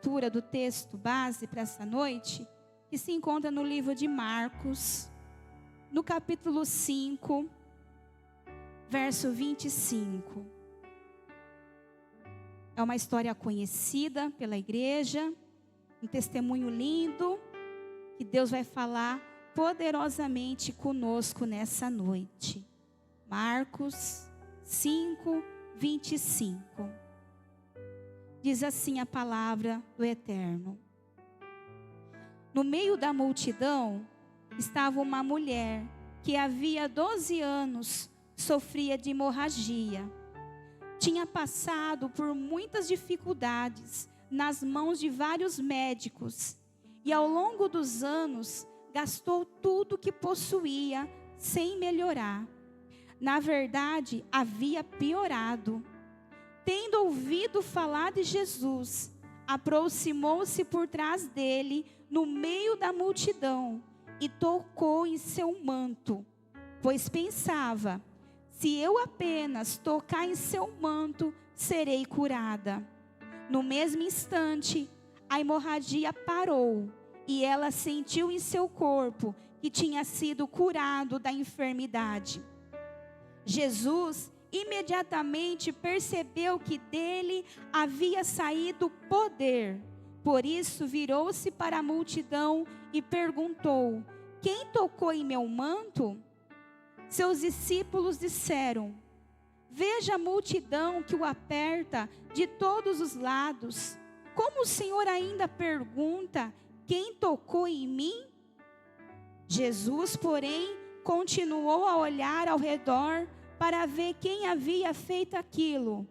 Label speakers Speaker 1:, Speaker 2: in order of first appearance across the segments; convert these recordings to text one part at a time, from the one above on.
Speaker 1: leitura do texto base para essa noite, que se encontra no livro de Marcos, no capítulo 5, verso 25. É uma história conhecida pela igreja, um testemunho lindo, que Deus vai falar poderosamente conosco nessa noite. Marcos 5, 25. Diz assim a palavra do Eterno: no meio da multidão estava uma mulher que havia 12 anos sofria de hemorragia. Tinha passado por muitas dificuldades nas mãos de vários médicos e ao longo dos anos gastou tudo que possuía sem melhorar. Na verdade, havia piorado. Tendo ouvido falar de Jesus, aproximou-se por trás dele no meio da multidão e tocou em seu manto, pois pensava: se eu apenas tocar em seu manto, serei curada. No mesmo instante, a hemorragia parou e ela sentiu em seu corpo que tinha sido curado da enfermidade. Jesus imediatamente percebeu que dele havia saído poder. Por isso virou-se para a multidão e perguntou: quem tocou em meu manto? Seus discípulos disseram: veja a multidão que o aperta de todos os lados. Como o Senhor ainda pergunta: quem tocou em mim? Jesus, porém, continuou a olhar ao redor para ver quem havia feito aquilo.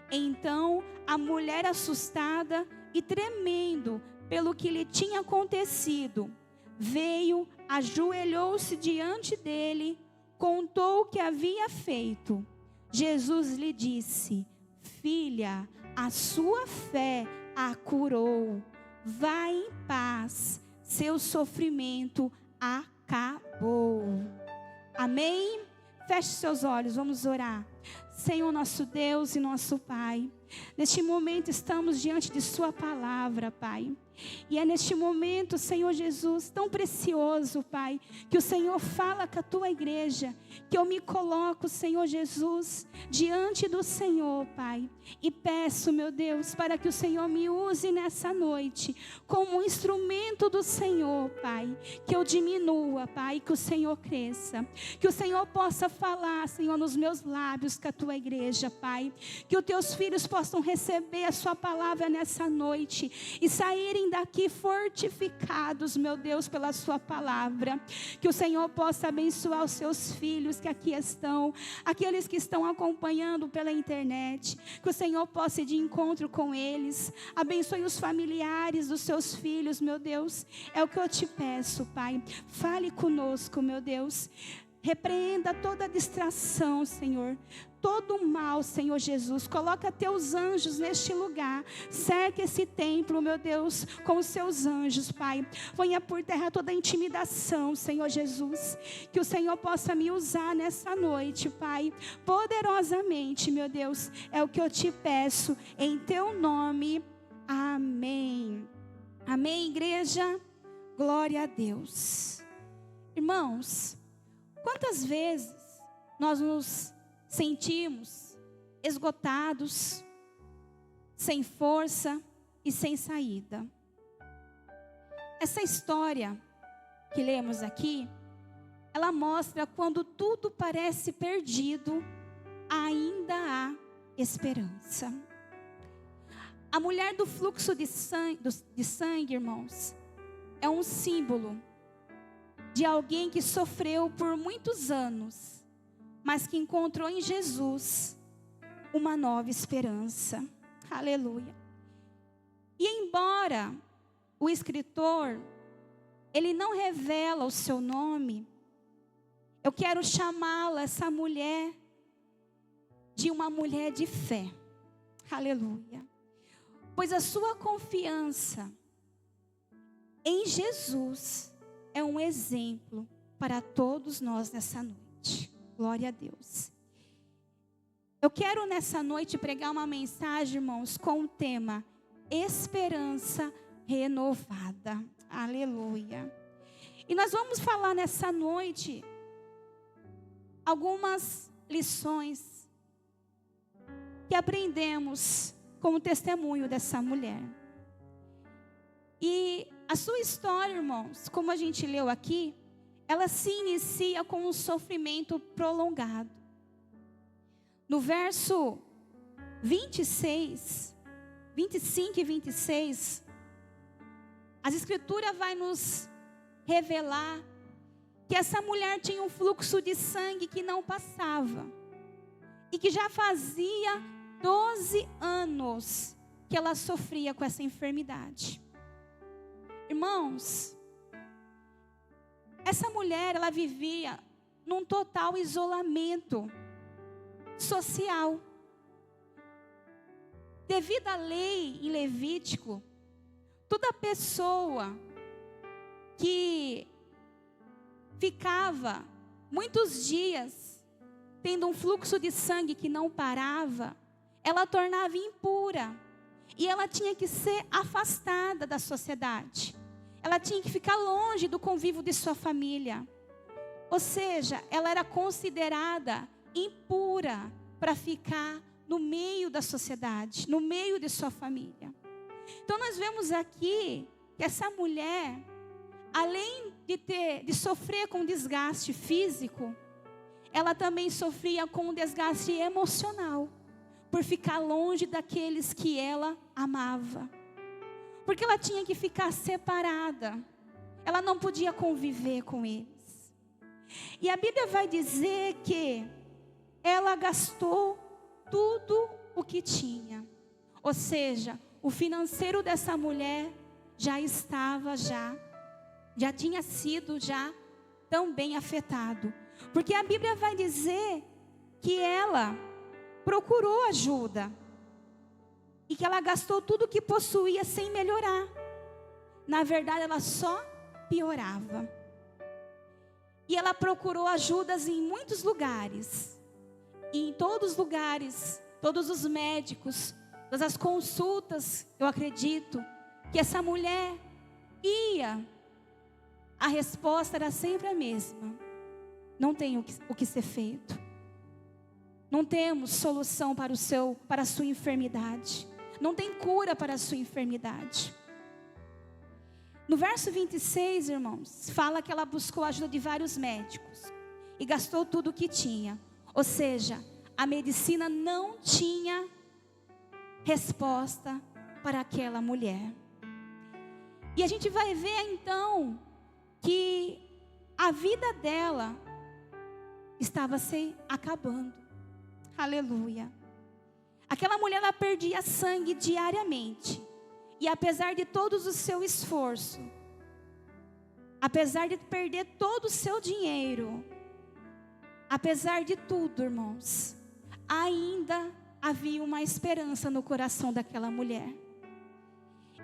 Speaker 1: Então, a mulher, assustada e tremendo pelo que lhe tinha acontecido, veio, ajoelhou-se diante dele, contou o que havia feito. Jesus lhe disse: filha, a sua fé a curou. Vá em paz, seu sofrimento acabou. Amém? Feche seus olhos, vamos orar. Senhor nosso Deus e nosso Pai, neste momento estamos diante de sua palavra, Pai. E é neste momento, Senhor Jesus, tão precioso, Pai, que o Senhor fala com a tua igreja, que eu me coloco, Senhor Jesus, diante do Senhor, Pai. E peço, meu Deus, para que o Senhor me use nessa noite como um instrumento do Senhor, Pai. Que eu diminua, Pai, que o Senhor cresça. Que o Senhor possa falar, Senhor, nos meus lábios com a tua igreja, Pai. Que os teus filhos possam receber a sua palavra nessa noite e saírem daqui fortificados, meu Deus, pela sua palavra. Que o Senhor possa abençoar os seus filhos que aqui estão, aqueles que estão acompanhando pela internet. Que o Senhor possa ir de encontro com eles. Abençoe os familiares dos seus filhos, meu Deus. É o que eu te peço, Pai. Fale conosco, meu Deus. Repreenda toda distração, Senhor. Todo o mal, Senhor Jesus. Coloca teus anjos neste lugar. Cerca esse templo, meu Deus, com os seus anjos, Pai. Ponha por terra toda a intimidação, Senhor Jesus. Que o Senhor possa me usar nessa noite, Pai. Poderosamente, meu Deus. É o que eu te peço. Em teu nome. Amém. Amém, igreja? Glória a Deus. Irmãos, quantas vezes nós nos sentimos esgotados, sem força e sem saída? Essa história que lemos aqui, ela mostra quando tudo parece perdido, ainda há esperança. A mulher do fluxo de sangue, irmãos, é um símbolo de alguém que sofreu por muitos anos, mas que encontrou em Jesus uma nova esperança. Aleluia. E embora o escritor, ele não revela o seu nome, eu quero chamá-la, essa mulher, de uma mulher de fé. Aleluia. Pois a sua confiança em Jesus é um exemplo para todos nós nessa noite. Glória a Deus. Eu quero nessa noite pregar uma mensagem, irmãos, com o tema: esperança renovada. Aleluia. E nós vamos falar nessa noite algumas lições que aprendemos com o testemunho dessa mulher. E a sua história, irmãos, como a gente leu aqui, ela se inicia com um sofrimento prolongado. No verso 25 e 26, as escrituras vai nos revelar que essa mulher tinha um fluxo de sangue que não passava. E que já fazia 12 anos que ela sofria com essa enfermidade. Irmãos, essa mulher, ela vivia num total isolamento social. Devido à lei em Levítico, toda pessoa que ficava muitos dias tendo um fluxo de sangue que não parava, ela tornava impura. E ela tinha que ser afastada da sociedade. Ela tinha que ficar longe do convívio de sua família. Ou seja, ela era considerada impura para ficar no meio da sociedade, no meio de sua família. Então nós vemos aqui que essa mulher, além de sofrer com desgaste físico, ela também sofria com um desgaste emocional, por ficar longe daqueles que ela amava. Porque ela tinha que ficar separada. Ela não podia conviver com eles. E a Bíblia vai dizer que ela gastou tudo o que tinha. Ou seja, o financeiro dessa mulher já tinha sido tão bem afetado. Porque a Bíblia vai dizer que ela procurou ajuda. E que ela gastou tudo o que possuía sem melhorar. Na verdade, ela só piorava. E ela procurou ajudas em muitos lugares. E em todos os lugares, todos os médicos, todas as consultas, eu acredito, que essa mulher ia, a resposta era sempre a mesma. Não tem o que ser feito. Não temos solução para a sua enfermidade. Não tem cura para a sua enfermidade. No verso 26, irmãos, fala que ela buscou a ajuda de vários médicos. E gastou tudo o que tinha. Ou seja, a medicina não tinha resposta para aquela mulher. E a gente vai ver então que a vida dela estava se acabando. Aleluia. Aquela mulher, ela perdia sangue diariamente. E apesar de todo o seu esforço, apesar de perder todo o seu dinheiro, apesar de tudo, irmãos, ainda havia uma esperança no coração daquela mulher.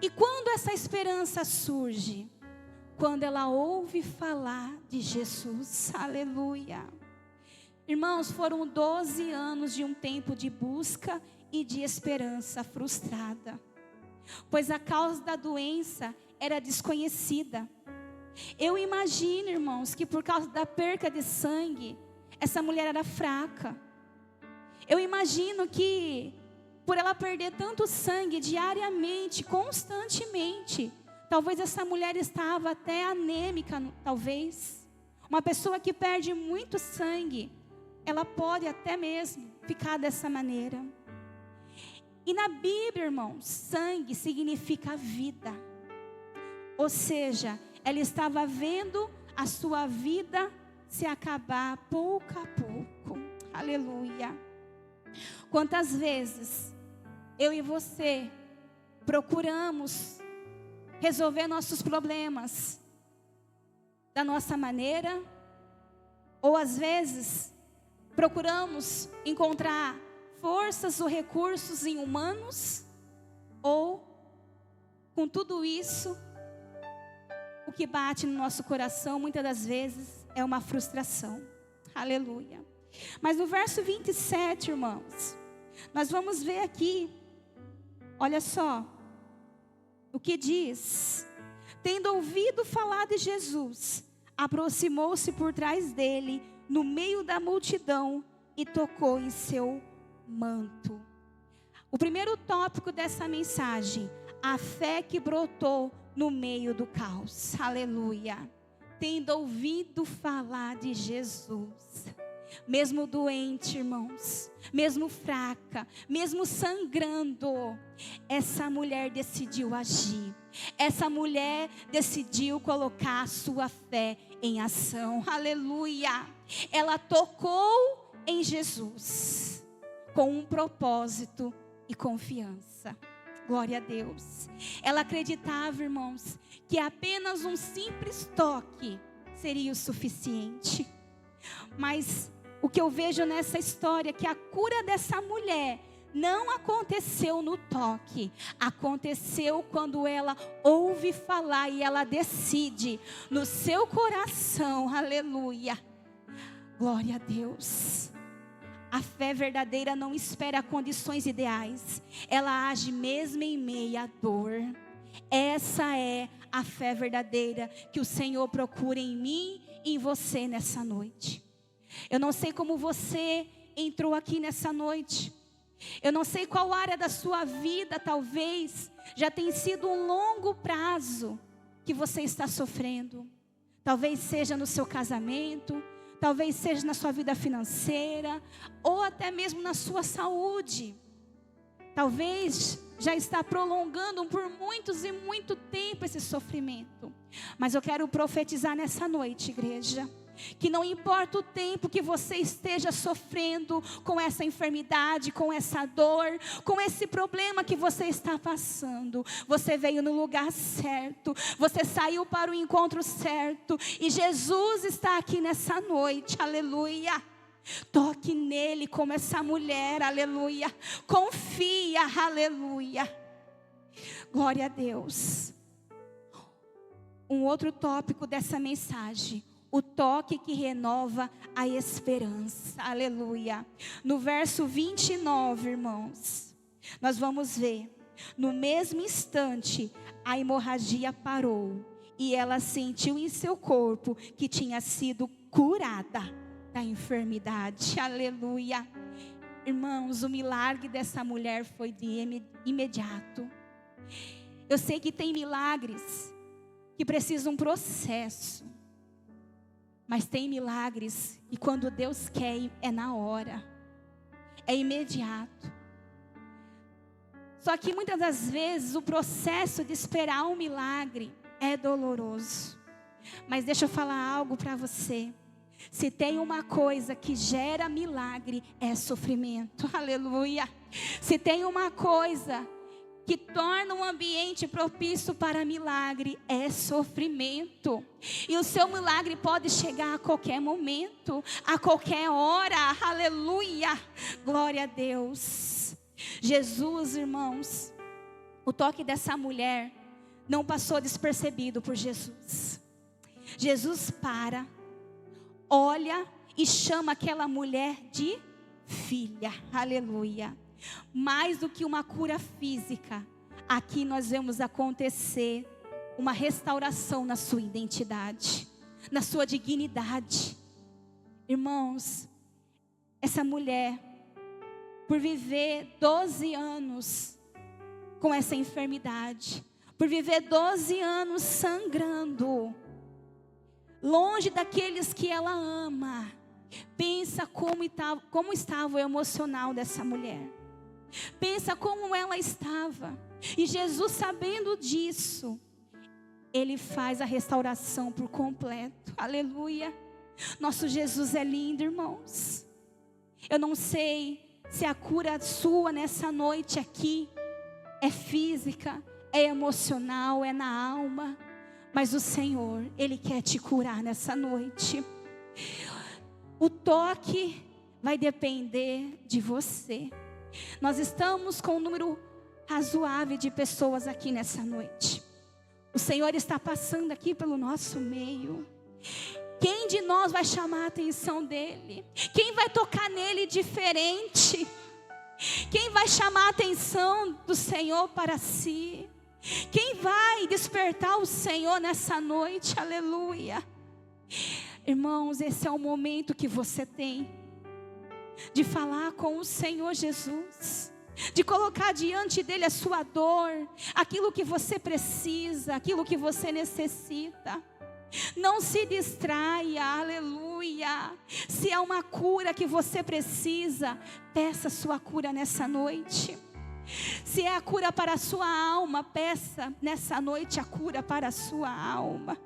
Speaker 1: E quando essa esperança surge? Quando ela ouve falar de Jesus. Aleluia. Irmãos, foram 12 anos de um tempo de busca e de esperança frustrada. Pois a causa da doença era desconhecida. Eu imagino, irmãos, que por causa da perca de sangue, essa mulher era fraca. Eu imagino que por ela perder tanto sangue diariamente, constantemente, talvez essa mulher estava até anêmica, talvez. Uma pessoa que perde muito sangue, ela pode até mesmo ficar dessa maneira. E na Bíblia, irmãos, sangue significa vida. Ou seja, ela estava vendo a sua vida se acabar pouco a pouco. Aleluia. Quantas vezes eu e você procuramos resolver nossos problemas da nossa maneira, ou às vezes procuramos encontrar forças ou recursos em humanos, ou com tudo isso, o que bate no nosso coração muitas das vezes é uma frustração. Aleluia. Mas no verso 27, irmãos, nós vamos ver aqui, olha só, o que diz: tendo ouvido falar de Jesus, aproximou-se por trás dele, no meio da multidão, e tocou em seu manto. O primeiro tópico dessa mensagem: a fé que brotou no meio do caos. Aleluia. Tendo ouvido falar de Jesus, mesmo doente, irmãos, mesmo fraca, mesmo sangrando, essa mulher decidiu agir. Essa mulher decidiu colocar a sua fé em ação. Aleluia. Ela tocou em Jesus com um propósito e confiança. Glória a Deus. Ela acreditava, irmãos, que apenas um simples toque seria o suficiente. Mas o que eu vejo nessa história é que a cura dessa mulher não aconteceu no toque. Aconteceu quando ela ouve falar e ela decide no seu coração. Aleluia. Glória a Deus. A fé verdadeira não espera condições ideais. Ela age mesmo em meio à dor. Essa é a fé verdadeira que o Senhor procura em mim e em você nessa noite. Eu não sei como você entrou aqui nessa noite. Eu não sei qual área da sua vida talvez já tenha sido um longo prazo que você está sofrendo. Talvez seja no seu casamento, talvez seja na sua vida financeira, ou até mesmo na sua saúde. Talvez já está prolongando por muitos e muito tempo esse sofrimento. Mas eu quero profetizar nessa noite, igreja, que não importa o tempo que você esteja sofrendo com essa enfermidade, com essa dor, com esse problema que você está passando, você veio no lugar certo, você saiu para o encontro certo, e Jesus está aqui nessa noite. Aleluia. Toque nele como essa mulher. Aleluia. Confia. Aleluia. Glória a Deus. Um outro tópico dessa mensagem: o toque que renova a esperança. Aleluia. No verso 29, irmãos, nós vamos ver: no mesmo instante a hemorragia parou, e ela sentiu em seu corpo que tinha sido curada da enfermidade. Aleluia. Irmãos, o milagre dessa mulher foi de imediato. Eu sei que tem milagres que precisam um processo, mas tem milagres e quando Deus quer é na hora, é imediato. Só que muitas das vezes o processo de esperar um milagre é doloroso. Mas deixa eu falar algo para você: se tem uma coisa que gera milagre, é sofrimento. Aleluia. Se tem uma coisa que torna um ambiente propício para milagre, é sofrimento. E o seu milagre pode chegar a qualquer momento, a qualquer hora. Aleluia. Glória a Deus. Jesus, irmãos, o toque dessa mulher não passou despercebido por Jesus. Jesus para, olha e chama aquela mulher de filha. Aleluia. Mais do que uma cura física, aqui nós vemos acontecer uma restauração na sua identidade, na sua dignidade. Irmãos, essa mulher, por viver 12 anos com essa enfermidade, por viver 12 anos sangrando, longe daqueles que ela ama, pensa como estava o emocional dessa mulher. Pensa como ela estava. E Jesus, sabendo disso, Ele faz a restauração por completo. Aleluia. Nosso Jesus é lindo, irmãos. Eu não sei se a cura sua nessa noite aqui é física, é emocional, é na alma, mas o Senhor, Ele quer te curar nessa noite. O toque vai depender de você. Nós estamos com um número razoável de pessoas aqui nessa noite. O Senhor está passando aqui pelo nosso meio. Quem de nós vai chamar a atenção dEle? Quem vai tocar nele diferente? Quem vai chamar a atenção do Senhor para si? Quem vai despertar o Senhor nessa noite? Aleluia. Irmãos, esse é o momento que você tem de falar com o Senhor Jesus, de colocar diante dele a sua dor, aquilo que você precisa, aquilo que você necessita. Não se distraia, aleluia. Se é uma cura que você precisa, peça a sua cura nessa noite. Se é a cura para a sua alma, peça nessa noite a cura para a sua alma.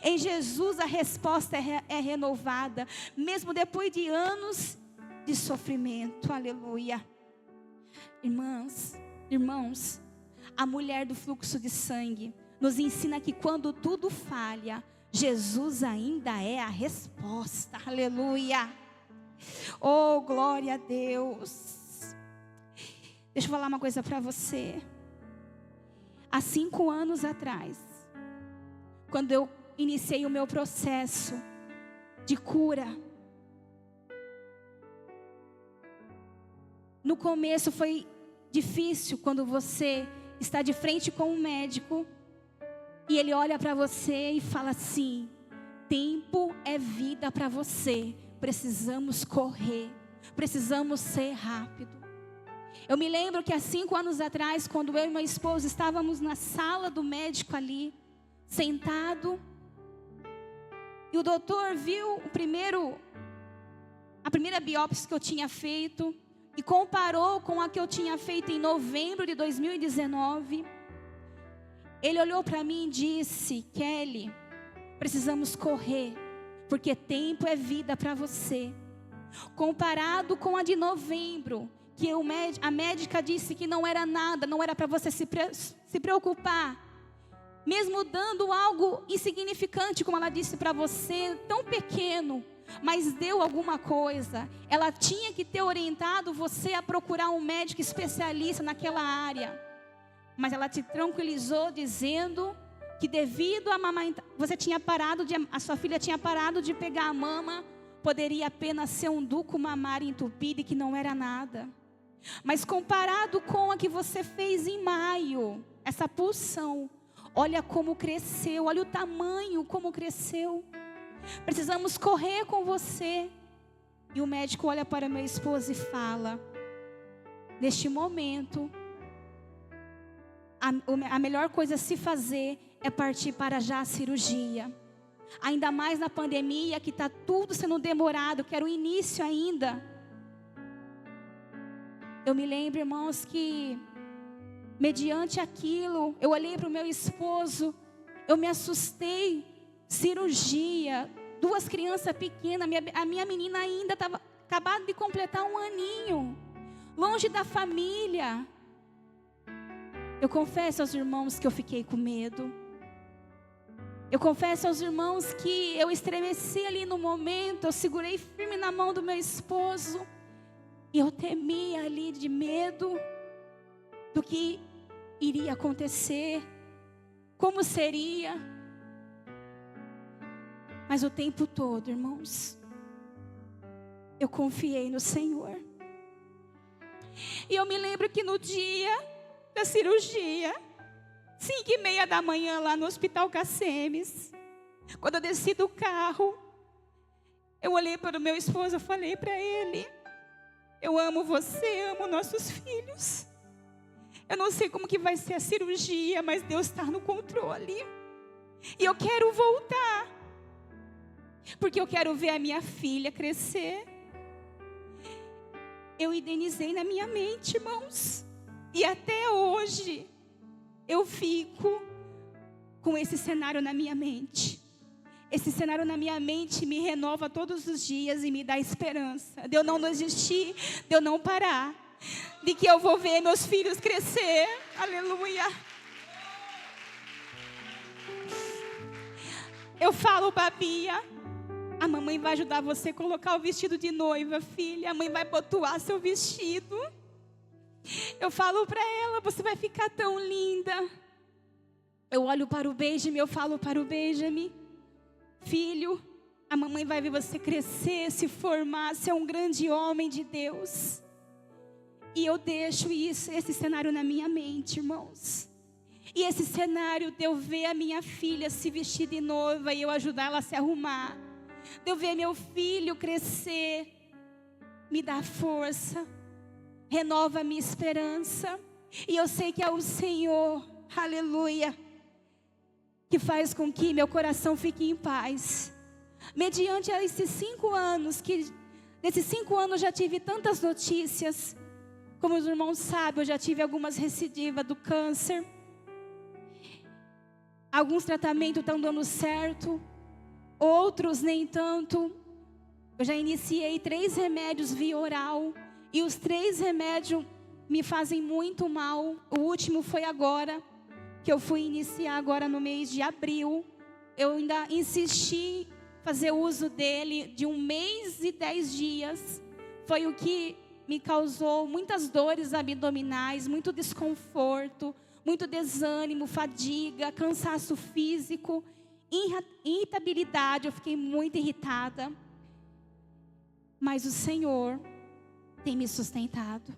Speaker 1: Em Jesus a resposta é renovada, mesmo depois de anos de sofrimento, aleluia. Irmãos, a mulher do fluxo de sangue nos ensina que quando tudo falha, Jesus ainda é a resposta, aleluia. Oh, glória a Deus. Deixa eu falar uma coisa para você. Há 5 anos atrás, quando eu iniciei o meu processo de cura, no começo foi difícil quando você está de frente com um médico e ele olha para você e fala assim: tempo é vida para você, precisamos correr, precisamos ser rápido. Eu me lembro que há 5 anos atrás, quando eu e meu esposo estávamos na sala do médico ali, sentado, e o doutor viu a primeira biópsia que eu tinha feito, e comparou com a que eu tinha feito em novembro de 2019. Ele olhou para mim e disse: Kelly, precisamos correr, porque tempo é vida para você. Comparado com a de novembro, que a médica disse que não era nada, não era para você se preocupar, mesmo dando algo insignificante, como ela disse para você, tão pequeno, mas deu alguma coisa. Ela tinha que ter orientado você a procurar um médico especialista naquela área, mas ela te tranquilizou dizendo que devido a a sua filha tinha parado de pegar a mama, poderia apenas ser um duco mamário entupido e que não era nada. Mas comparado com a que você fez em maio, essa pulsão, olha como cresceu, olha o tamanho como cresceu. Precisamos correr com você. E o médico olha para meu esposo e fala: neste momento, a melhor coisa a se fazer é partir para já a cirurgia. Ainda mais na pandemia, que está tudo sendo demorado, que era o início ainda. Eu me lembro, irmãos, que mediante aquilo, eu olhei para o meu esposo, eu me assustei. Cirurgia, 2 crianças pequenas, a minha menina ainda estava acabado de completar 1 aninho, longe da família. Eu confesso aos irmãos que eu fiquei com medo. Eu confesso aos irmãos que eu estremeci ali no momento, eu segurei firme na mão do meu esposo. E eu temia ali de medo do que iria acontecer, como seria. Mas o tempo todo, irmãos, eu confiei no Senhor. E eu me lembro que no dia da cirurgia, 5:30 da manhã, lá no Hospital Cacemes, quando eu desci do carro, eu olhei para o meu esposo, eu falei para ele: eu amo você, amo nossos filhos. Eu não sei como que vai ser a cirurgia, mas Deus está no controle. E eu quero voltar, porque eu quero ver a minha filha crescer. Eu indenizei na minha mente, irmãos. E até hoje, eu fico com esse cenário na minha mente. Esse cenário na minha mente me renova todos os dias e me dá esperança de eu não desistir, de eu não parar, de que eu vou ver meus filhos crescer. Aleluia. Eu falo para a Bia: a mamãe vai ajudar você a colocar o vestido de noiva, filha. A mãe vai botuar seu vestido. Eu falo para ela: você vai ficar tão linda. Eu olho para o Benjamin, eu falo para o Benjamin: filho, a mamãe vai ver você crescer, se formar, ser um grande homem de Deus. E eu deixo esse cenário na minha mente, irmãos. E esse cenário de eu ver a minha filha se vestir de noiva e eu ajudar ela a se arrumar, de eu ver meu filho crescer, me dá força, renova a minha esperança. E eu sei que é o Senhor, aleluia, que faz com que meu coração fique em paz. Mediante esses 5 anos, nesses 5 anos eu já tive tantas notícias. Como os irmãos sabem, eu já tive algumas recidivas do câncer. Alguns tratamentos estão dando certo, outros nem tanto. Eu já iniciei 3 remédios via oral, e os 3 remédios me fazem muito mal. O último foi agora, que eu fui iniciar agora no mês de abril. Eu ainda insisti em fazer uso dele de 1 mês e 10 dias. Foi o que me causou muitas dores abdominais, muito desconforto, muito desânimo, fadiga, cansaço físico, irritabilidade. Eu fiquei muito irritada. Mas o Senhor tem me sustentado.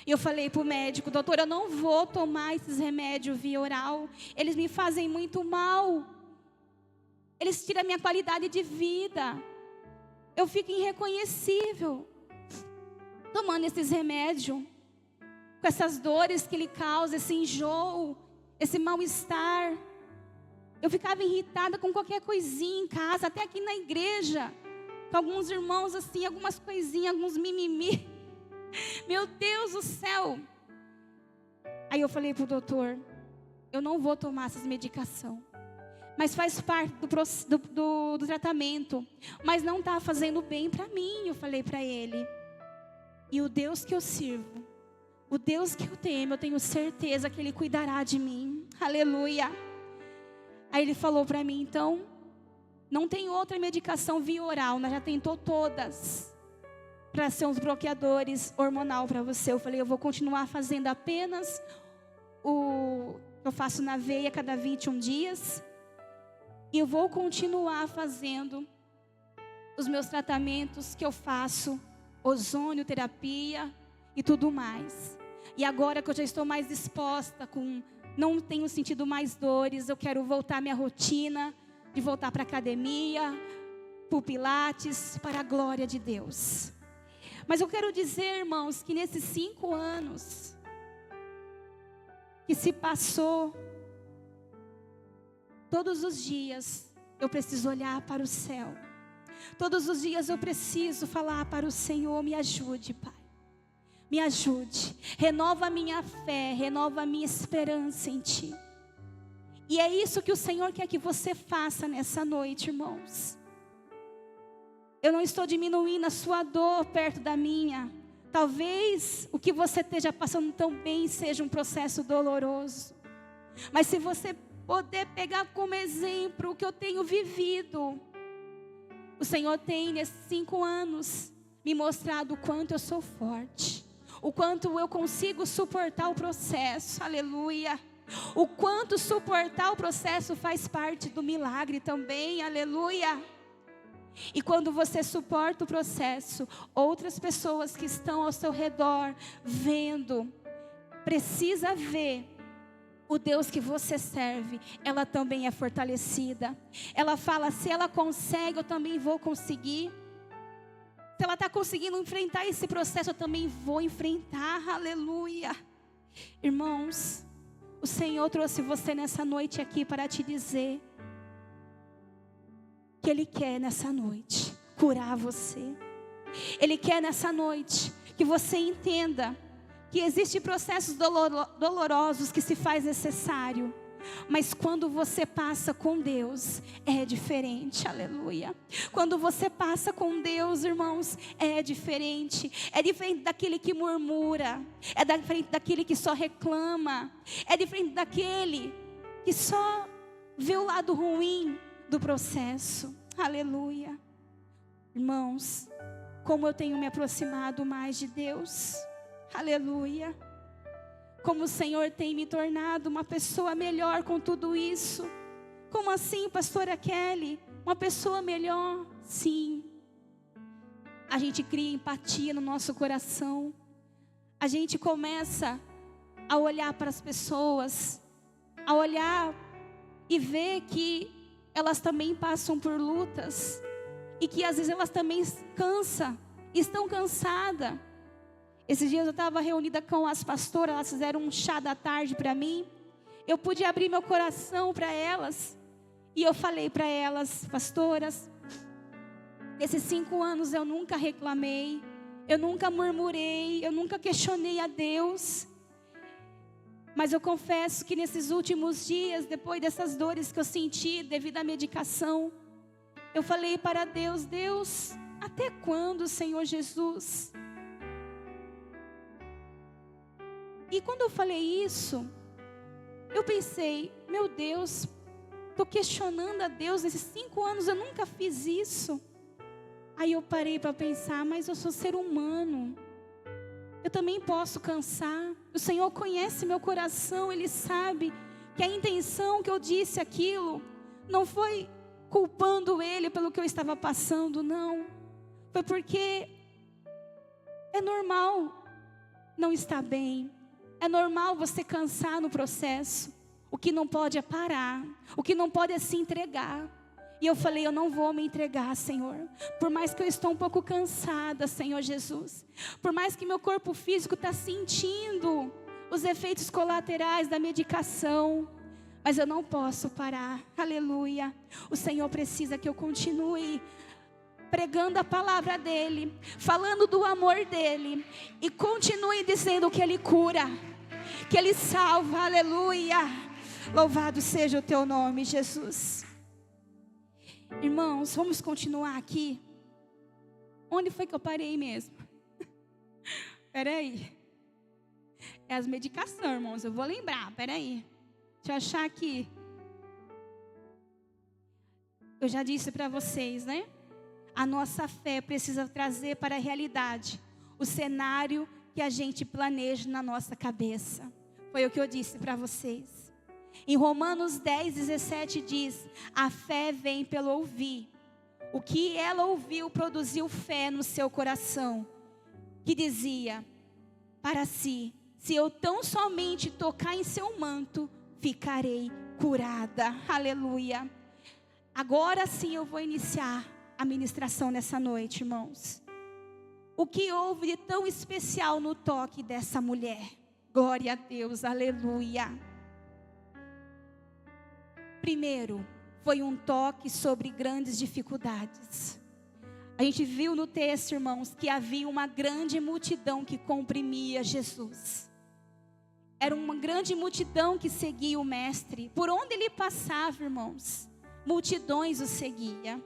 Speaker 1: E eu falei para o médico: doutor, eu não vou tomar esses remédios via oral. Eles me fazem muito mal. Eles tiram a minha qualidade de vida. Eu fico irreconhecível tomando esses remédios, com essas dores que ele causa, esse enjoo, esse mal-estar. Eu ficava irritada com qualquer coisinha em casa, até aqui na igreja, com alguns irmãos assim, algumas coisinhas, alguns mimimi. Meu Deus do céu. Aí eu falei para o doutor: eu não vou tomar essas medicações, mas faz parte do tratamento, mas não está fazendo bem para mim. Eu falei para ele. E o Deus que eu sirvo, o Deus que eu temo, eu tenho certeza que Ele cuidará de mim. Aleluia. Aí ele falou para mim: então, não tem outra medicação via oral, nós já tentou todas, para ser uns bloqueadores hormonal para você. Eu falei: eu vou continuar fazendo apenas eu faço na veia cada 21 dias. E eu vou continuar fazendo os meus tratamentos que eu faço, ozônio, terapia e tudo mais. E agora que eu já estou mais disposta, não tenho sentido mais dores, eu quero voltar à minha rotina, de voltar para a academia, para o pilates, para a glória de Deus. Mas eu quero dizer, irmãos, que nesses 5 anos que se passou, todos os dias eu preciso olhar para o céu. Todos os dias eu preciso falar para o Senhor: me ajude, Pai. Me ajude. Renova a minha fé, renova a minha esperança em Ti. E é isso que o Senhor quer que você faça nessa noite, irmãos. Eu não estou diminuindo a sua dor perto da minha. Talvez o que você esteja passando tão bem seja um processo doloroso. Mas se você poder pegar como exemplo o que eu tenho vivido, o Senhor tem nesses 5 anos me mostrado o quanto eu sou forte, o quanto eu consigo suportar o processo, aleluia. O quanto suportar o processo faz parte do milagre também, aleluia. E quando você suporta o processo, outras pessoas que estão ao seu redor, vendo, precisa ver o Deus que você serve, ela também é fortalecida. Ela fala: se ela consegue, eu também vou conseguir. Se ela está conseguindo enfrentar esse processo, eu também vou enfrentar, aleluia. Irmãos, o Senhor trouxe você nessa noite aqui para te dizer que Ele quer nessa noite curar você. Ele quer nessa noite que você entenda que existem processos dolorosos que se faz necessário, mas quando você passa com Deus, é diferente, aleluia. Quando você passa com Deus, irmãos, é diferente daquele que murmura, é diferente daquele que só reclama, é diferente daquele que só vê o lado ruim do processo, aleluia. Irmãos, como eu tenho me aproximado mais de Deus, aleluia. Como o Senhor tem me tornado uma pessoa melhor com tudo isso. Como assim, pastora Kelly? Uma pessoa melhor? Sim. A gente cria empatia no nosso coração. A gente começa a olhar para as pessoas a olhar e ver que elas também passam por lutas e que às vezes elas também estão cansadas. Esses dias eu estava reunida com as pastoras, elas fizeram um chá da tarde para mim. Eu pude abrir meu coração para elas e eu falei para elas: pastoras, nesses 5 anos eu nunca reclamei, eu nunca murmurei, eu nunca questionei a Deus. Mas eu confesso que nesses últimos dias, depois dessas dores que eu senti devido à medicação, eu falei para Deus: Deus, até quando, Senhor Jesus? E quando eu falei isso, eu pensei: meu Deus, estou questionando a Deus, nesses 5 anos eu nunca fiz isso. Aí eu parei para pensar: mas eu sou ser humano, eu também posso cansar. O Senhor conhece meu coração, Ele sabe que a intenção que eu disse aquilo não foi culpando Ele pelo que eu estava passando, não. Foi porque é normal não estar bem, é normal você cansar no processo. O que não pode é parar, o que não pode é se entregar. E eu falei: eu não vou me entregar, Senhor. Por mais que eu estou um pouco cansada, Senhor Jesus. Por mais que meu corpo físico está sentindo os efeitos colaterais da medicação. Mas eu não posso parar. Aleluia. O Senhor precisa que eu continue pregando a palavra dEle, falando do amor dEle. E continue dizendo que Ele cura, que Ele salva. Aleluia. Louvado seja o Teu nome, Jesus. Irmãos, vamos continuar aqui. Onde foi que eu parei mesmo? Peraí. É as medicações, irmãos. Eu vou lembrar, peraí. Deixa eu achar aqui. Eu já disse para vocês, né? A nossa fé precisa trazer para a realidade o cenário que a gente planeja na nossa cabeça. Foi o que eu disse para vocês. Em Romanos 10:17 diz: a fé vem pelo ouvir. O que ela ouviu produziu fé no seu coração, que dizia para si: se eu tão somente tocar em seu manto, ficarei curada. Aleluia. Agora sim eu vou iniciar a ministração nessa noite, irmãos. O que houve de tão especial no toque dessa mulher? Glória a Deus, aleluia. Primeiro, foi um toque sobre grandes dificuldades. A gente viu no texto, irmãos, que havia uma grande multidão que comprimia Jesus. Era uma grande multidão que seguia o mestre. Por onde ele passava, irmãos, multidões o seguiam.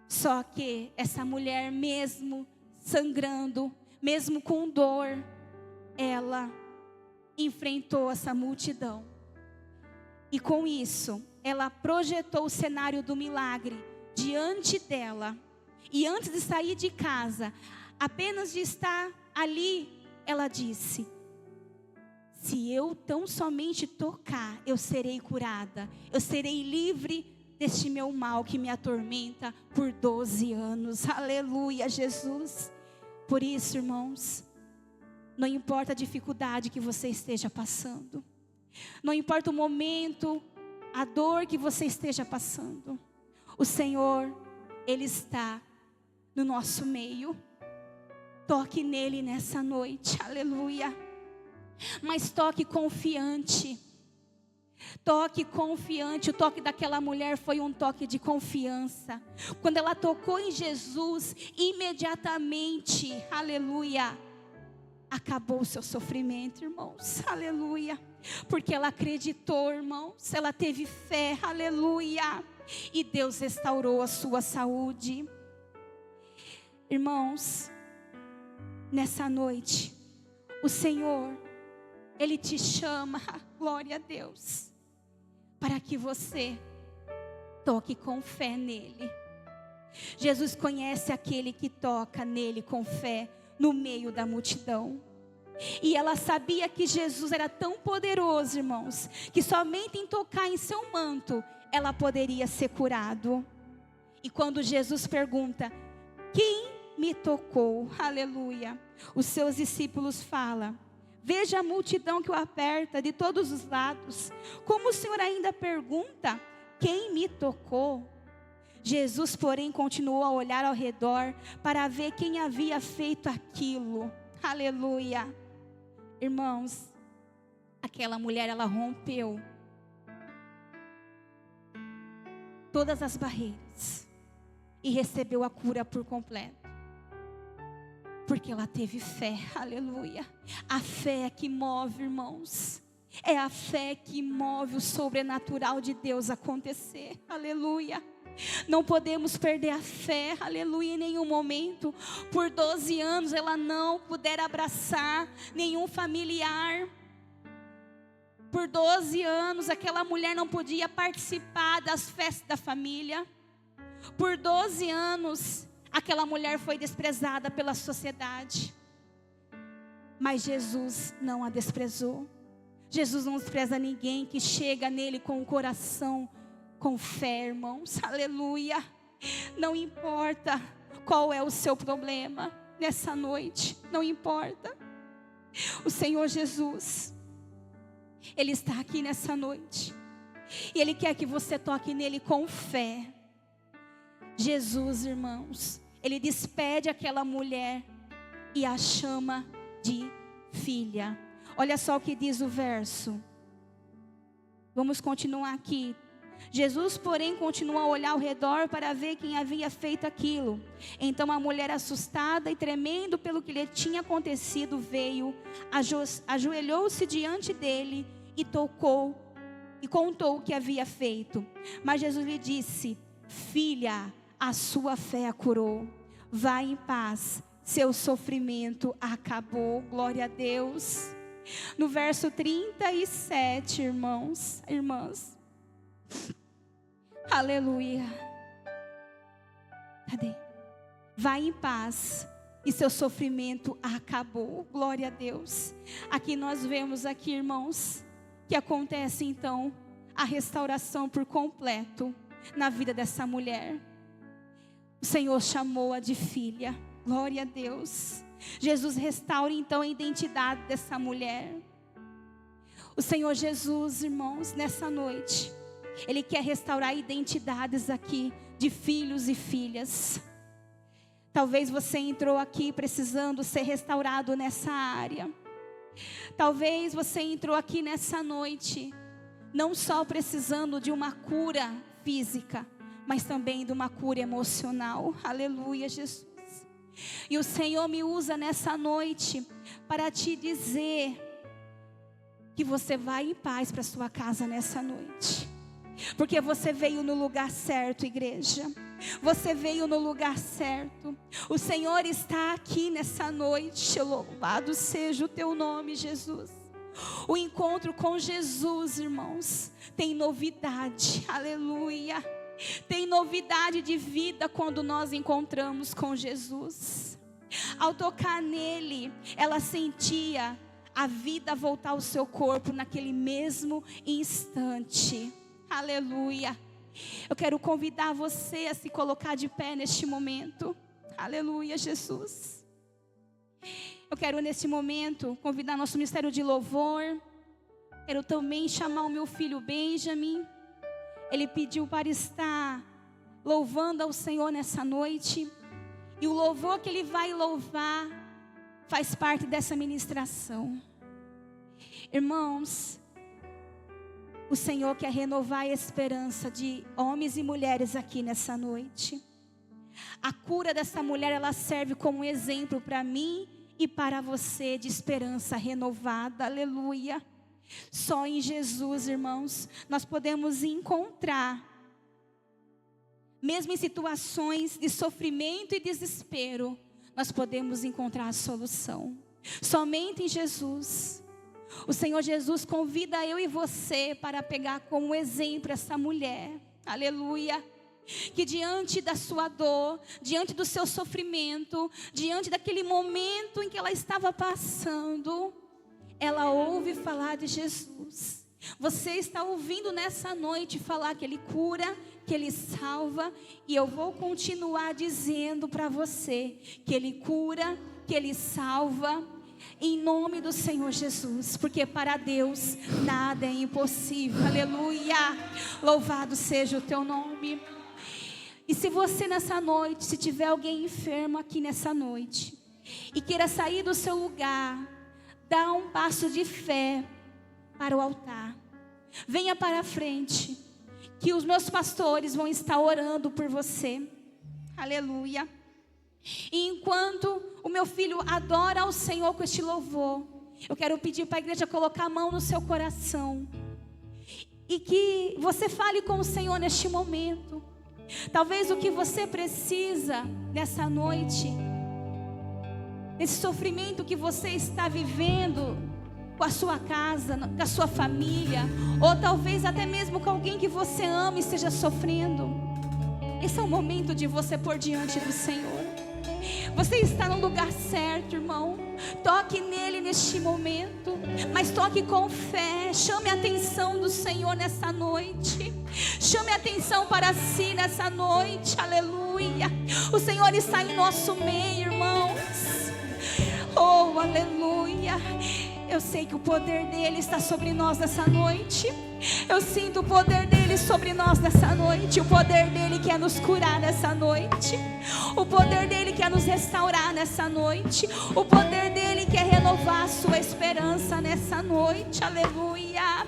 Speaker 1: Só que essa mulher, mesmo sangrando, mesmo com dor, ela enfrentou essa multidão. E com isso, ela projetou o cenário do milagre diante dela. E antes de sair de casa, apenas de estar ali, ela disse: se eu tão somente tocar, eu serei curada. Eu serei livre deste meu mal que me atormenta por 12 anos. Aleluia, Jesus. Por isso, irmãos, não importa a dificuldade que você esteja passando. Não importa o momento, a dor que você esteja passando. O Senhor, Ele está no nosso meio. Toque nele nessa noite, aleluia. Mas toque confiante. Toque confiante. O toque daquela mulher foi um toque de confiança. Quando ela tocou em Jesus, imediatamente, aleluia, acabou o seu sofrimento, irmãos, aleluia. Porque ela acreditou, irmãos, ela teve fé, aleluia. E Deus restaurou a sua saúde. Irmãos, nessa noite, o Senhor, Ele te chama, glória a Deus, para que você toque com fé nele. Jesus conhece aquele que toca nele com fé no meio da multidão. E ela sabia que Jesus era tão poderoso, irmãos, que somente em tocar em seu manto, ela poderia ser curado. E quando Jesus pergunta: quem me tocou? Aleluia. Os seus discípulos falam: Veja a multidão que o aperta de todos os lados. Como o Senhor ainda pergunta: quem me tocou? Jesus, porém, continuou a olhar ao redor para ver quem havia feito aquilo. Aleluia. Irmãos, aquela mulher, ela rompeu todas as barreiras e recebeu a cura por completo. Porque ela teve fé, aleluia. A fé é que move, irmãos. É a fé que move o sobrenatural de Deus acontecer, aleluia. Não podemos perder a fé, aleluia, em nenhum momento. Por 12 anos ela não puder abraçar nenhum familiar. Por 12 anos aquela mulher não podia participar das festas da família. Por 12 anos aquela mulher foi desprezada pela sociedade. Mas Jesus não a desprezou. Jesus não despreza ninguém que chega nele com o coração, com fé, irmãos, aleluia. Não importa qual é o seu problema nessa noite, não importa. O Senhor Jesus, Ele está aqui nessa noite, e Ele quer que você toque nele com fé. Jesus, irmãos, Ele despede aquela mulher e a chama de filha. Olha só o que diz o verso. Vamos continuar aqui. Jesus, porém, continuou a olhar ao redor para ver quem havia feito aquilo. Então a mulher, assustada e tremendo pelo que lhe tinha acontecido, veio, ajoelhou-se diante dele e contou o que havia feito. Mas Jesus lhe disse: filha, a sua fé a curou. Vá em paz, seu sofrimento acabou. Glória a Deus. No verso 37, irmãos, irmãs. Aleluia. Cadê? Vá em paz e seu sofrimento acabou. Glória a Deus. Aqui nós vemos aqui, irmãos, que acontece então a restauração por completo na vida dessa mulher. O Senhor chamou-a de filha. Glória a Deus. Jesus restaura então a identidade dessa mulher. O Senhor Jesus, irmãos, nessa noite, Ele quer restaurar identidades aqui de filhos e filhas. Talvez você entrou aqui precisando ser restaurado nessa área. Talvez você entrou aqui nessa noite não só precisando de uma cura física, mas também de uma cura emocional. Aleluia, Jesus. E o Senhor me usa nessa noite para te dizer que você vai em paz para sua casa nessa noite. Porque você veio no lugar certo, igreja. Você veio no lugar certo. O Senhor está aqui nessa noite. Louvado seja o teu nome, Jesus. O encontro com Jesus, irmãos, tem novidade. Aleluia. Tem novidade de vida quando nós encontramos com Jesus. Ao tocar nele, ela sentia a vida voltar ao seu corpo naquele mesmo instante. Aleluia. Eu quero convidar você a se colocar de pé neste momento. Aleluia, Jesus. Eu quero neste momento convidar nosso ministério de louvor. Quero também chamar o meu filho Benjamin. Ele pediu para estar louvando ao Senhor nessa noite. E o louvor que ele vai louvar faz parte dessa ministração. Irmãos, o Senhor quer renovar a esperança de homens e mulheres aqui nessa noite. A cura dessa mulher, ela serve como exemplo para mim e para você de esperança renovada. Aleluia. Só em Jesus, irmãos, nós podemos encontrar, mesmo em situações de sofrimento e desespero, nós podemos encontrar a solução. Somente em Jesus. O Senhor Jesus convida eu e você para pegar como exemplo essa mulher. Aleluia. Que diante da sua dor, diante do seu sofrimento, diante daquele momento em que ela estava passando, ela ouve falar de Jesus. Você está ouvindo nessa noite falar que Ele cura, que Ele salva. E eu vou continuar dizendo para você que Ele cura, que Ele salva em nome do Senhor Jesus, porque para Deus nada é impossível. Aleluia, louvado seja o teu nome. E se você nessa noite, se tiver alguém enfermo aqui nessa noite, e queira sair do seu lugar, dá um passo de fé para o altar, venha para a frente, que os meus pastores vão estar orando por você. Aleluia. E enquanto o meu filho adora ao Senhor com este louvor, eu quero pedir para a igreja colocar a mão no seu coração, e que você fale com o Senhor neste momento. Talvez o que você precisa nessa noite, esse sofrimento que você está vivendo com a sua casa, com a sua família, ou talvez até mesmo com alguém que você ama e esteja sofrendo, esse é o momento de você pôr diante do Senhor. Você está no lugar certo, irmão. Toque nele neste momento, mas toque com fé. Chame a atenção do Senhor nessa noite. Chame a atenção para si nessa noite. Aleluia. O Senhor está em nosso meio, irmãos. Oh, aleluia. Eu sei que o poder dele está sobre nós nessa noite. Eu sinto o poder dele sobre nós nessa noite. O poder dele quer nos curar nessa noite. O poder dele quer nos restaurar nessa noite. O poder dele quer renovar a sua esperança nessa noite. Aleluia.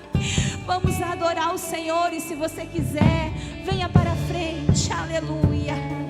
Speaker 1: Vamos adorar o Senhor. E se você quiser, venha para a frente. Aleluia.